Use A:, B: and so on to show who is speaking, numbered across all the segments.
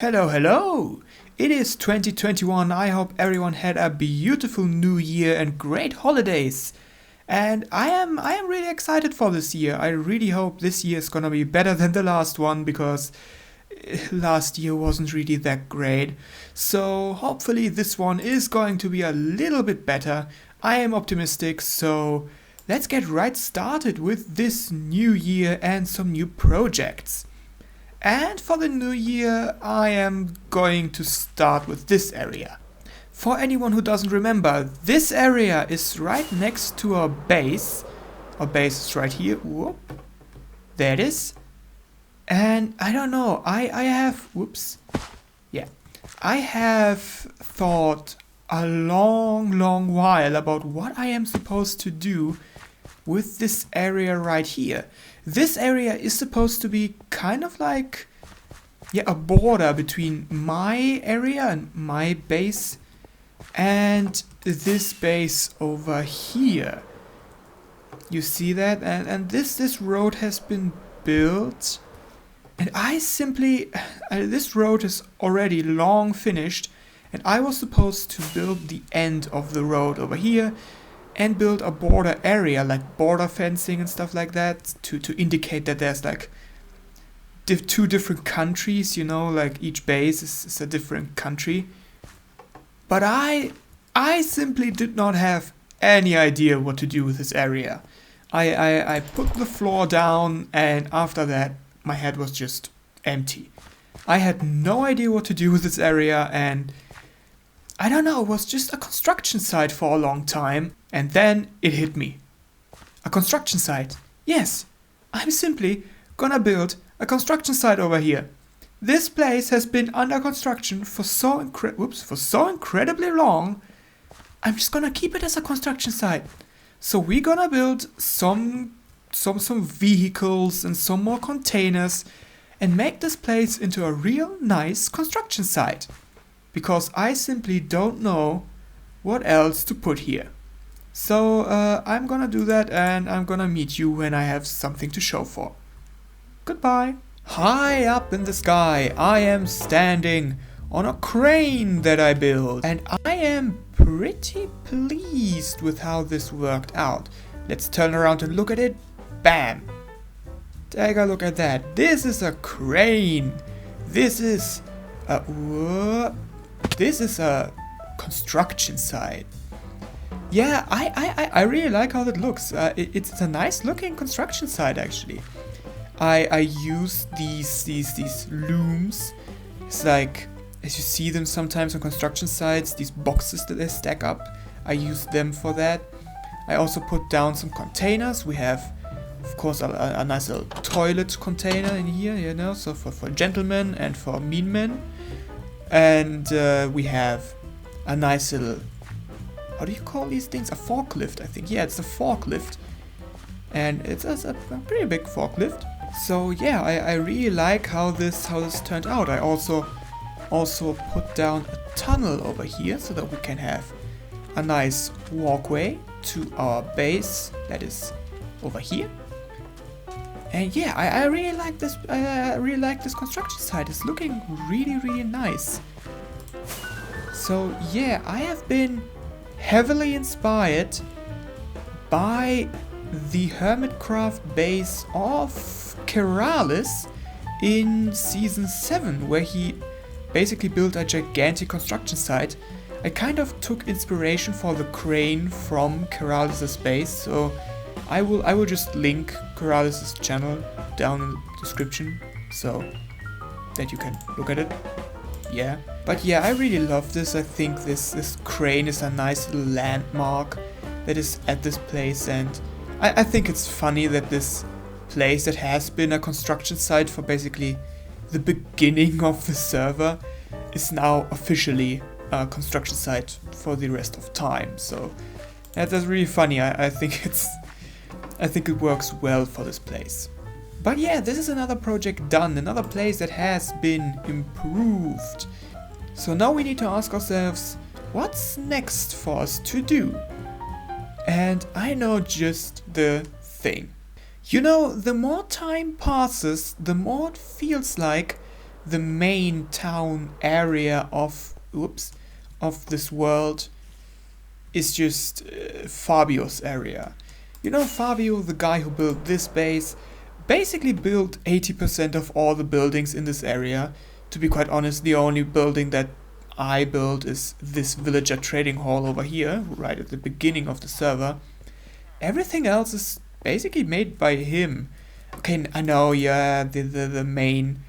A: Hello, hello! It is 2021. I hope everyone had a beautiful new year and great holidays. And I am really excited for this year. I really hope this year is gonna be better than the last one because last year wasn't really that great. So hopefully this one is going to be a little bit better. I am optimistic, so let's get right started with this new year and some new projects. And for the new year, I am going to start with this area. For anyone who doesn't remember, this area is right next to our base. Our base is right here. Whoop. There it is. And I don't know, I have, whoops. Yeah. I have thought a long while about what I am supposed to do with this area right here. This area is supposed to be kind of like, a border between my area and my base and this base over here. You see that? And this road has been built. And this road is already long finished. And I was supposed to build the end of the road over here and build a border area, like border fencing and stuff like that, to indicate that there's like two different countries, like each base is a different country. But I simply did not have any idea what to do with this area. I put the floor down, and after that my head was just empty. I had no idea what to do with this area, and I don't know, it was just a construction site for a long time. And then it hit me. A construction site. Yes, I'm simply gonna build a construction site over here. This place has been under construction for so incredibly long. I'm just gonna keep it as a construction site. So we're gonna build some vehicles and some more containers and make this place into a real nice construction site. Because I simply don't know what else to put here. So I'm gonna do that, and I'm gonna meet you when I have something to show for. Goodbye. High up in the sky, I am standing on a crane that I built, and I am pretty pleased with how this worked out. Let's turn around and look at it. Bam! Take a look at that. This is a crane. This is a construction site. Yeah, I really like how it looks. It's a nice looking construction site actually. I use these looms. It's like, as you see them sometimes on construction sites, these boxes that they stack up. I use them for that. I also put down some containers. We have, of course, a nice little toilet container in here, so for gentlemen and for mean men. And we have a nice little, how do you call these things? A forklift, I think. Yeah, it's a forklift. And it's a pretty big forklift. So yeah, I really like how this turned out. I also put down a tunnel over here so that we can have a nice walkway to our base that is over here. And yeah, I really like this. I really like this construction site. It's looking really nice. So yeah, I have been heavily inspired by the Hermitcraft base of Keralis in season 7, where he basically built a gigantic construction site. I kind of took inspiration for the crane from Keralis' base, so I will just link Keralis' channel down in the description so that you can look at it. Yeah. But yeah, I really love this. I think this crane is a nice little landmark that is at this place, and I think it's funny that this place that has been a construction site for basically the beginning of the server is now officially a construction site for the rest of time. So that's really funny. I think it works well for this place. But yeah, this is another project done, another place that has been improved. So now we need to ask ourselves, what's next for us to do? And I know just the thing. The more time passes, the more it feels like the main town area of this world is just Fabio's area. You know, Fabio, the guy who built this base, basically built 80% of all the buildings in this area. To be quite honest, the only building that I built is this villager trading hall over here, right at the beginning of the server. Everything else is basically made by him. Okay, I know, yeah, the main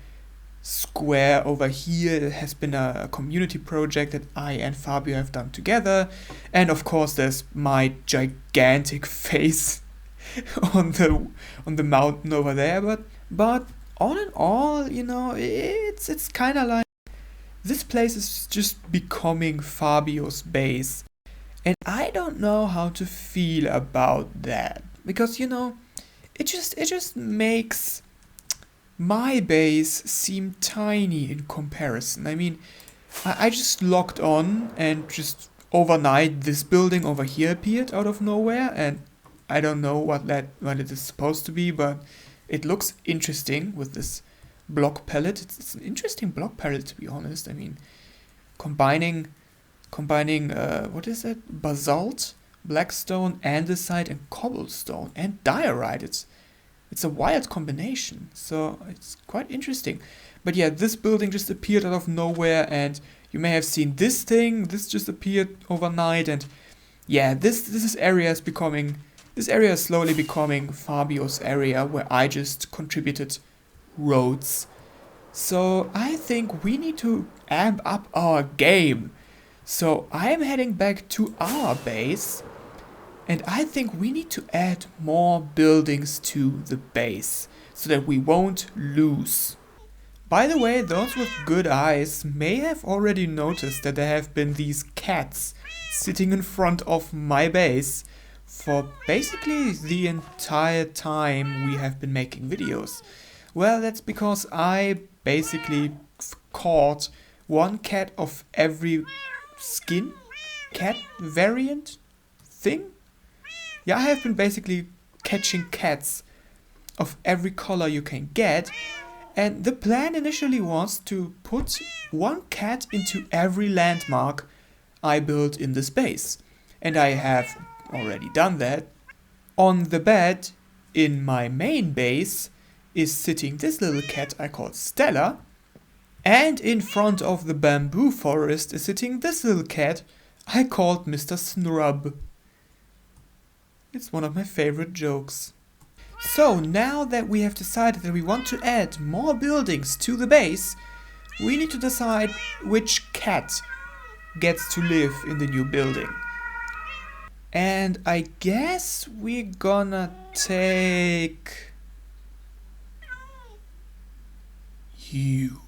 A: square over here has been a community project that I and Fabio have done together. And of course there's my gigantic face on the mountain over there, but all in all, you know, it's kind of like this place is just becoming Fabio's base. And I don't know how to feel about that, because, you know, it just makes my base seem tiny in comparison. I mean, I just logged on and just overnight this building over here appeared out of nowhere, and I don't know what it is supposed to be, but it looks interesting with this block palette. It's an interesting block palette, to be honest. I mean, combining what is it? Basalt, blackstone, andesite, and cobblestone, and diorite. It's a wild combination, so it's quite interesting. But yeah, this building just appeared out of nowhere, and you may have seen this thing. This just appeared overnight, and yeah, this area is slowly becoming Fabio's area, where I just contributed roads. So I think we need to amp up our game. So I am heading back to our base, and I think we need to add more buildings to the base so that we won't lose. By the way, those with good eyes may have already noticed that there have been these cats sitting in front of my base for basically the entire time we have been making videos. Well, that's because I basically caught one cat of every skin cat variant thing. Yeah, I have been basically catching cats of every color you can get, and the plan initially was to put one cat into every landmark I built in this base, and I have already done that. On the bed in my main base is sitting this little cat I call Stella, and in front of the bamboo forest is sitting this little cat I called Mr. Snrub. It's one of my favorite jokes. So now that we have decided that we want to add more buildings to the base, we need to decide which cat gets to live in the new building. And I guess we're gonna take you.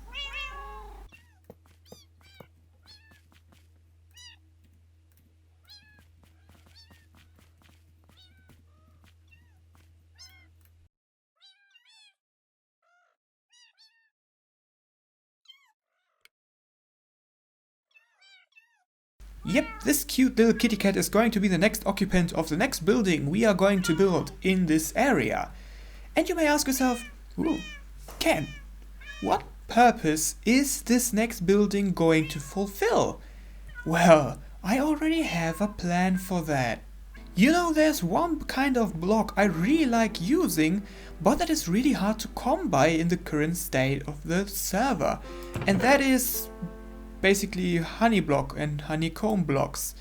A: Yep, this cute little kitty cat is going to be the next occupant of the next building we are going to build in this area. And you may ask yourself, ooh, Ken, what purpose is this next building going to fulfill? Well, I already have a plan for that. You know, there's one kind of block I really like using, but that is really hard to come by in the current state of the server. And that is basically honey block and honeycomb blocks.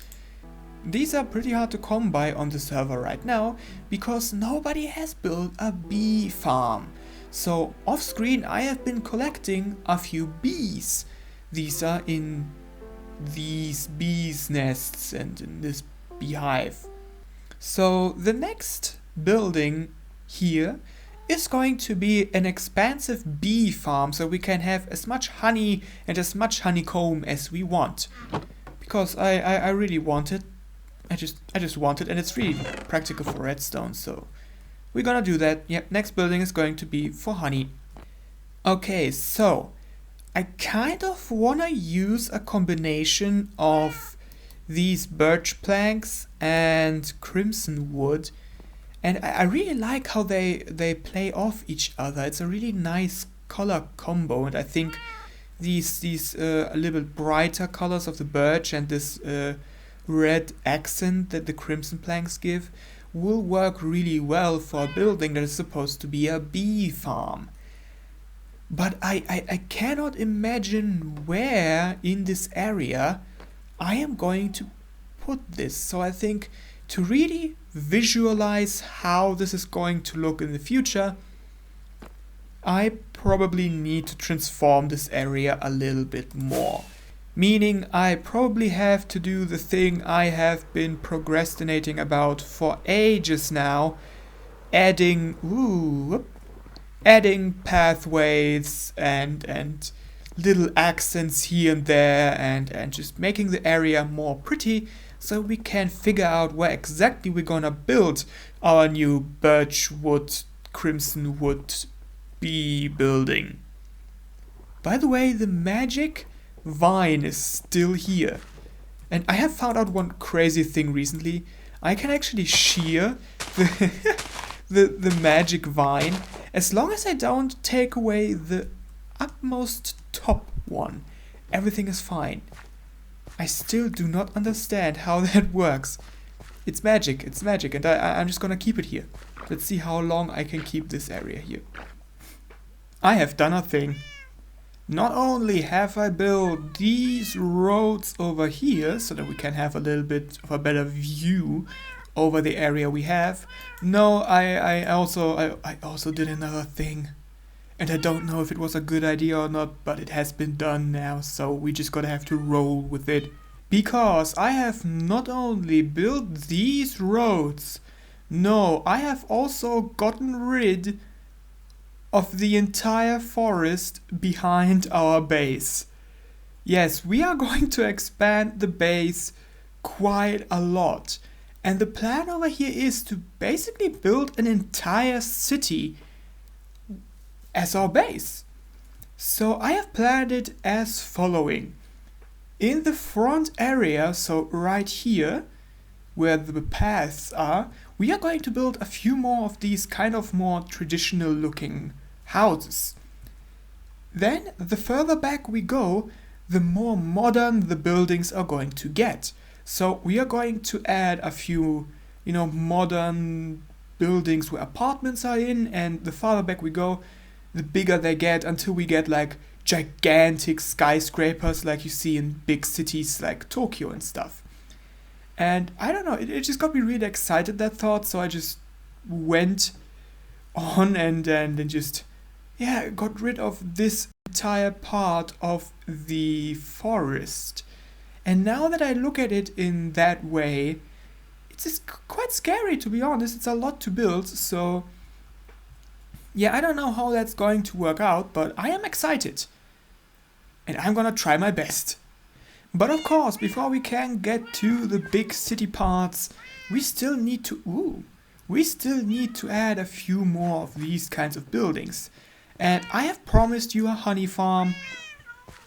A: These are pretty hard to come by on the server right now because nobody has built a bee farm. So off screen I have been collecting a few bees. These are in these bees nests and in this beehive. So the next building here is going to be an expansive bee farm, so we can have as much honey and as much honeycomb as we want. Because I really want it. I just want it, and it's really practical for redstone, so we're gonna do that. Yep, next building is going to be for honey. Okay, so I kind of wanna use a combination of these birch planks and crimson wood. And I really like how they play off each other. It's a really nice color combo, and I think these a little bit brighter colors of the birch and this red accent that the crimson planks give will work really well for a building that is supposed to be a bee farm. But I cannot imagine where in this area I am going to put this. So I think to really visualize how this is going to look in the future, I probably need to transform this area a little bit more. Meaning I probably have to do the thing I have been procrastinating about for ages now, adding pathways and little accents here and there and just making the area more pretty so we can figure out where exactly we're gonna build our new birch wood, crimson wood bee building. By the way, the magic vine is still here. And I have found out one crazy thing recently. I can actually shear the magic vine as long as I don't take away the utmost top one. Everything is fine. I still do not understand how that works. It's magic, and I'm just gonna keep it here. Let's see how long I can keep this area here. I have done a thing. Not only have I built these roads over here so that we can have a little bit of a better view over the area we have. No, I also did another thing. And I don't know if it was a good idea or not, but it has been done now, so we just gotta have to roll with it. Because I have not only built these roads, no, I have also gotten rid of the entire forest behind our base. Yes, we are going to expand the base quite a lot. And the plan over here is to basically build an entire city as our base. So I have planned it as following. In the front area, so right here, where the paths are, we are going to build a few more of these kind of more traditional looking houses. Then, the further back we go, the more modern the buildings are going to get. So we are going to add a few, modern buildings where apartments are in, and the farther back we go, the bigger they get until we get like gigantic skyscrapers like you see in big cities like Tokyo and stuff. And I don't know, it just got me really excited, that thought, so I just went on and just got rid of this entire part of the forest. And now that I look at it in that way, it's just quite scary, to be honest. It's a lot to build, so yeah, I don't know how that's going to work out, but I am excited. And I'm gonna try my best. But of course, before we can get to the big city parts, we still need to add a few more of these kinds of buildings. And I have promised you a honey farm,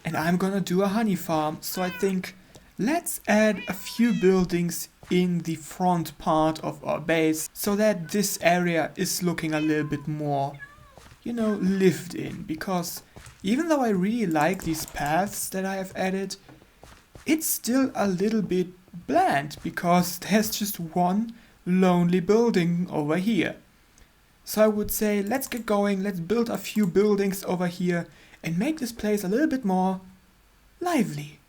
A: and I'm gonna do a honey farm, so I think let's add a few buildings in the front part of our base so that this area is looking a little bit more, lived in. Because even though I really like these paths that I have added, it's still a little bit bland because there's just one lonely building over here. So I would say let's get going, let's build a few buildings over here and make this place a little bit more lively.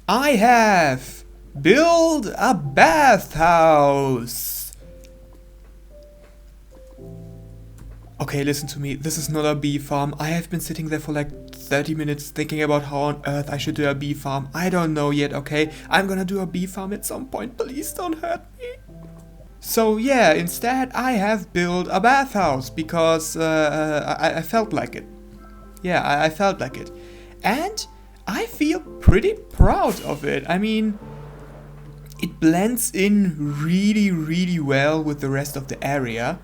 A: I have built a bathhouse. Okay, listen to me. This is not a bee farm. I have been sitting there for like 30 minutes thinking about how on earth I should do a bee farm. I don't know yet, okay? I'm gonna do a bee farm at some point. Please don't hurt me. So yeah, instead I have built a bathhouse because I felt like it. Yeah, I felt like it. And I feel pretty proud of it. I mean, it blends in really, really well with the rest of the area.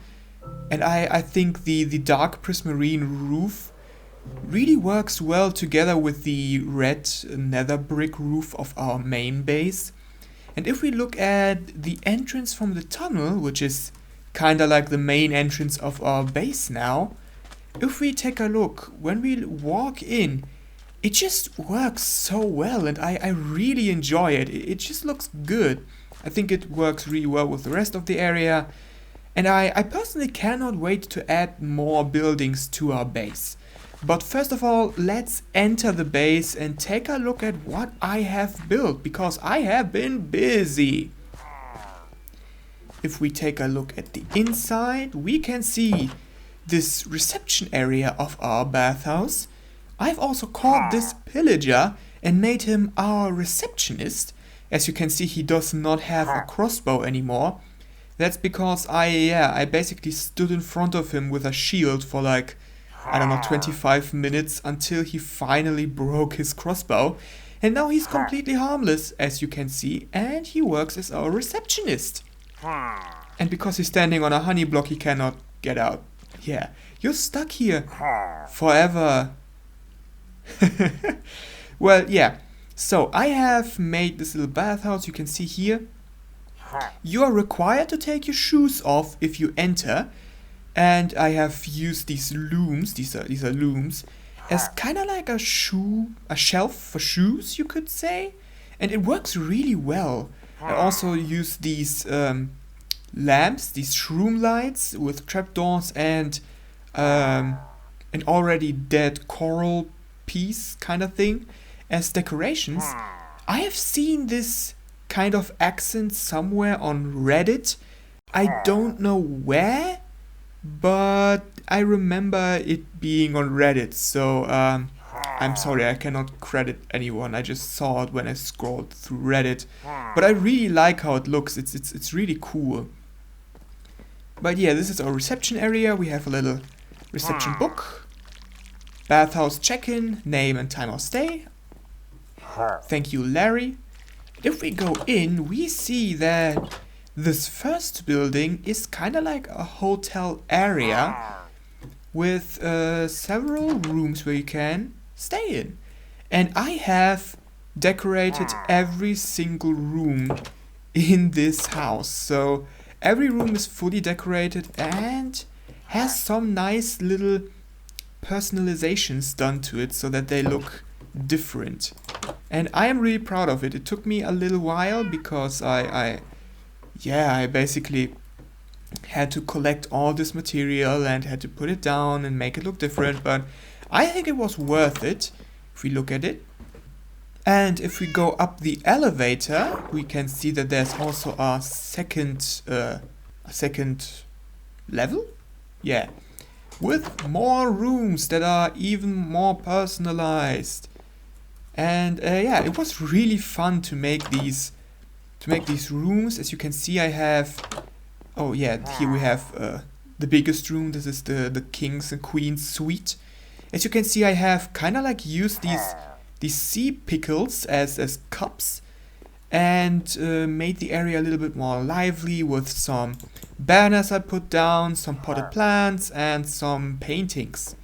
A: And I think the dark prismarine roof really works well together with the red nether brick roof of our main base. And if we look at the entrance from the tunnel, which is kinda like the main entrance of our base now, if we take a look, when we walk in, it just works so well and I really enjoy it. It just looks good. I think it works really well with the rest of the area. And I personally cannot wait to add more buildings to our base. But first of all, let's enter the base and take a look at what I have built, because I have been busy. If we take a look at the inside, we can see this reception area of our bathhouse. I've also caught this pillager and made him our receptionist. As you can see, he does not have a crossbow anymore. That's because I basically stood in front of him with a shield for like, I don't know, 25 minutes until he finally broke his crossbow. And now he's completely harmless, as you can see, and he works as our receptionist. And because he's standing on a honey block, he cannot get out. Yeah, you're stuck here forever. Well, yeah. So I have made this little bathhouse, you can see here. You are required to take your shoes off if you enter. And I have used these looms, these are looms, as kind of like a shelf for shoes, you could say. And it works really well. I also use these lamps, these shroom lights with trapdoors and an already dead coral piece kind of thing as decorations. I have seen this kind of accent somewhere on Reddit. I don't know where, but I remember it being on Reddit, so I'm sorry, I cannot credit anyone. I just saw it when I scrolled through Reddit, but I really like how it looks. It's really cool. But yeah, this is our reception area. We have a little reception book, bathhouse check-in, name and time of stay. Thank you, Larry. If we go in, we see that this first building is kind of like a hotel area with several rooms where you can stay in. And I have decorated every single room in this house. So every room is fully decorated and has some nice little personalizations done to it so that they look different. And I am really proud of it. It took me a little while because I basically had to collect all this material and had to put it down and make it look different, but I think it was worth it if we look at it. And if we go up the elevator, we can see that there's also a second level? Yeah. With more rooms that are even more personalized. And yeah, it was really fun to make these rooms. As you can see, I have, oh yeah, here we have the biggest room. This is the king's and queen's suite. As you can see, I have kind of like used these sea pickles as cups and made the area a little bit more lively with some banners I put down, some potted plants and some paintings.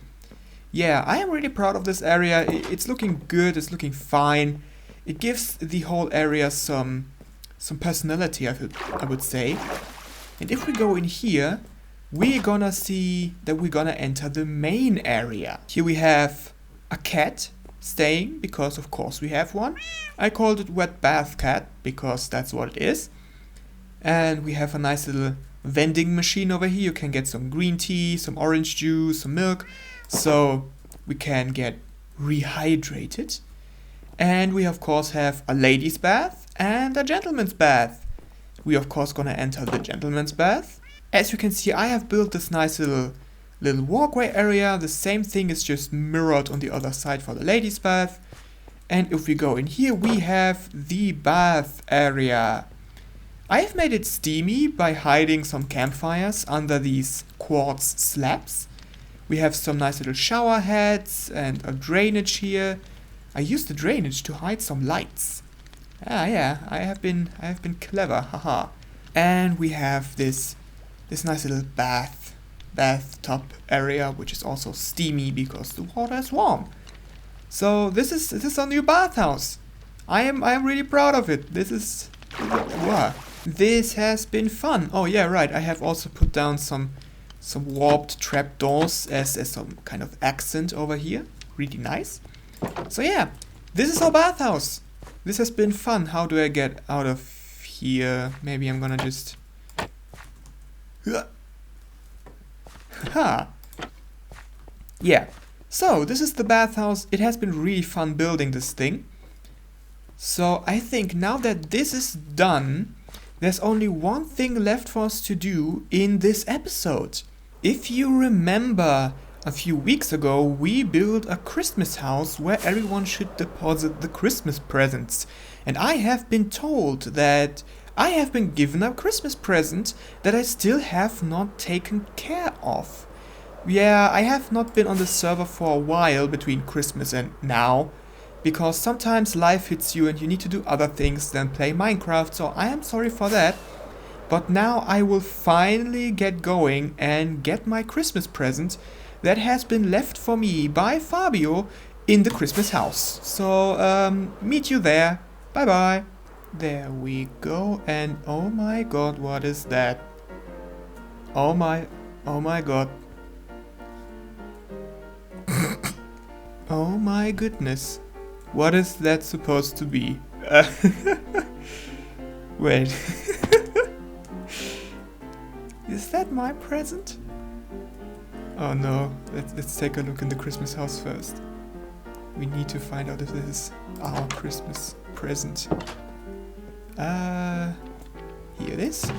A: Yeah, I am really proud of this area. It's looking good, it's looking fine. It gives the whole area some personality, I would say. And if we go in here, we're gonna see that we're gonna enter the main area. Here we have a cat staying, because of course we have one. I called it Wet Bath Cat, because that's what it is. And we have a nice little vending machine over here. You can get some green tea, some orange juice, some milk, so we can get rehydrated. And we of course have a ladies' bath and a gentleman's bath. We of course gonna enter the gentleman's bath. As you can see, I have built this nice little walkway area. The same thing is just mirrored on the other side for the ladies' bath. And if we go in here, we have the bath area. I have made it steamy by hiding some campfires under these quartz slabs. We have some nice little shower heads and a drainage here. I used the drainage to hide some lights. Ah yeah, I have been clever, haha. And we have this nice little bathtub area, which is also steamy because the water is warm. So this is our new bathhouse. I am really proud of it. Wow. This has been fun. Oh yeah, right. I have also put down some warped trapdoors as some kind of accent over here. Really nice. So yeah, this is our bathhouse. This has been fun. How do I get out of here? Maybe I'm gonna just... Ha! Yeah. So, this is the bathhouse. It has been really fun building this thing. So, I think now that this is done, there's only one thing left for us to do in this episode. If you remember, a few weeks ago, we built a Christmas house where everyone should deposit the Christmas presents. And I have been told that I have been given a Christmas present that I still have not taken care of. Yeah, I have not been on the server for a while between Christmas and now, because sometimes life hits you and you need to do other things than play Minecraft, so I am sorry for that. But now I will finally get going and get my Christmas present that has been left for me by Fabio in the Christmas house. So, meet you there. Bye bye. There we go, and oh my god, what is that? Oh my god. Oh my goodness. What is that supposed to be? Wait. Is that my present? Oh no, let's take a look in the Christmas house first. We need to find out if this is our Christmas present. Here it is.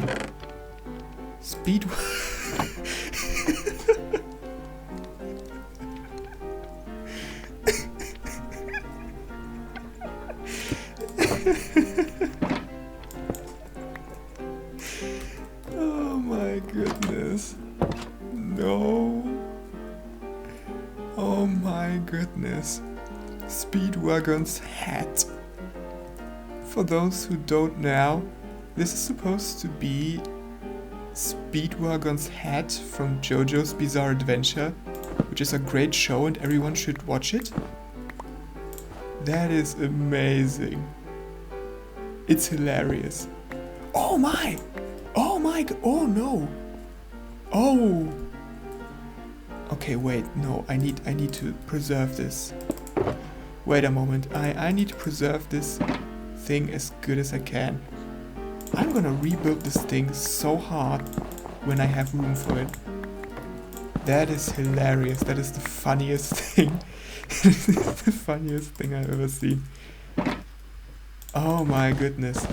A: Speed. Oh my goodness. No. Oh my goodness. Speedwagon's hat. For those who don't know, this is supposed to be Speedwagon's hat from JoJo's Bizarre Adventure, which is a great show and everyone should watch it. That is amazing. It's hilarious. Oh my! Oh my god! Oh no! Oh! Okay, wait, no, I need to preserve this. Wait a moment, I need to preserve this thing as good as I can. I'm gonna rebuild this thing so hard when I have room for it. That is hilarious. That is the funniest thing. The funniest thing I've ever seen. Oh my goodness.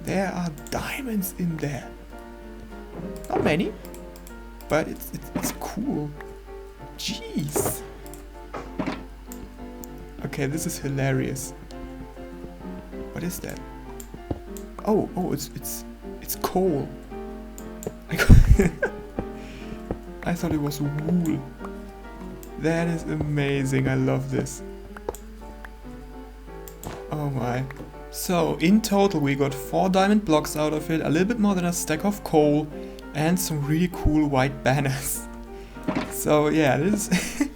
A: There are diamonds in there. Not many, but it's cool. Jeez. Okay, this is hilarious. What is that? Oh, it's coal. I thought it was wool. That is amazing. I love this. Oh my. So, in total we got 4 diamond blocks out of it, a little bit more than a stack of coal, and some really cool white banners. So yeah, this is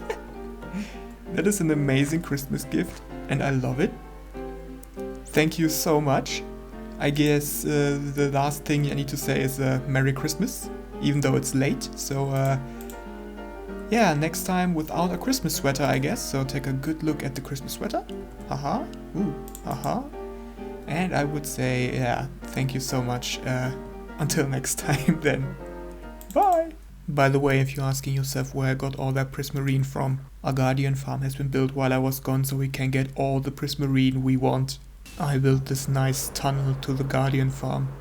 A: that is an amazing Christmas gift, and I love it. Thank you so much. I guess the last thing I need to say is Merry Christmas, even though it's late. So yeah, next time without a Christmas sweater, I guess. So take a good look at the Christmas sweater. Haha. Ooh. Haha. And I would say, yeah, thank you so much. Until next time then. Bye. By the way, if you're asking yourself where I got all that prismarine from, a guardian farm has been built while I was gone so we can get all the prismarine we want. I built this nice tunnel to the guardian farm.